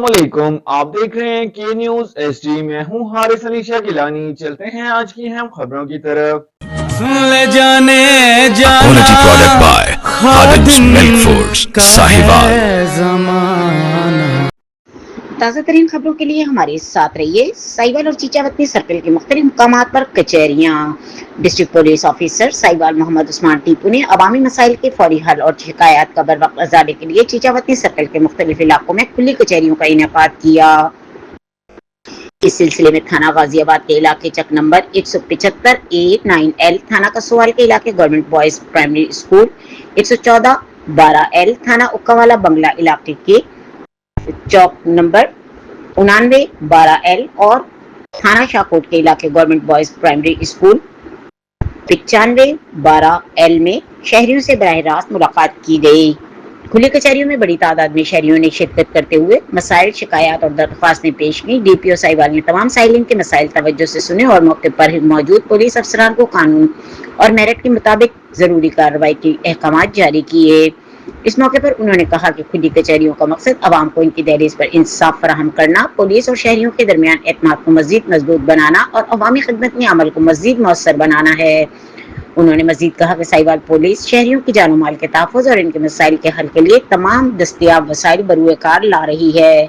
अस्सलामुअलैकुम, आप देख रहे हैं के न्यूज एसडी। मैं हूं हारिस अली शाह गिलानी। चलते हैं आज की अहम खबरों की तरफ। ले जाने जाना Quality product by Khadim's Milk Foods, Sahiwal। ज़माना। ताज़ा तरीन खबरों के लिए हमारे साथ रहिए। साहिवाल और चीचावती सर्कल के मुख्तलिफ मुकामात पर कचहरियाँ। District police officer Sahiwal Mohammad Usman Tipu ने अवामी मसाइल के फौरी हल और शिकायत का बरवक्त अजाले के लिए चीचावती सर्कल के मुख्तलिफ इलाकों में खुली कचहरियों का इनेकाद किया। इस सिलसिले में थाना गाजियाबाद के इलाके चक नंबर 175 A9L, थाना कसोवाल के इलाके government boys primary school 114 12L, थाना उक्कावाला बंगला इलाके के चौक नंबर 99 12L और थाना शाहकोट के इलाके government boys primary school 95 12L में शहरियों से बराह रास्त मुलाकात की गई। खुली कचहरियों में बड़ी तादाद में शहरियों ने शिरकत करते हुए मसाइल, शिकायत और दरख्वास्तें पेश की। डीपीओ साहिवाल ने तमाम साइलिन के मसाइल तवज्जो से सुने और मौके पर मौजूद पुलिस अफसरान को कानून और मेरिट के मुताबिक जरूरी कार्रवाई के अहकाम जारी किए। इस मौके पर उन्होंने कहा कि खुली कचहरियों का मकसद अवाम को इनकी दहलीज पर इंसाफ फराहम करना, पुलिस और शहरियों के दरमियान एतमाद को मजीद मजबूत बनाना और अवामी खिदमत में अमल को मजीद मौसर बनाना है। उन्होंने मजीद कहा कि साहिवाल पुलिस शहरियों की जान माल के तहफ़्फ़ुज़ और इनके मसाइल के हल के लिए तमाम दस्तयाब वसाइल बरूए कार ला रही है।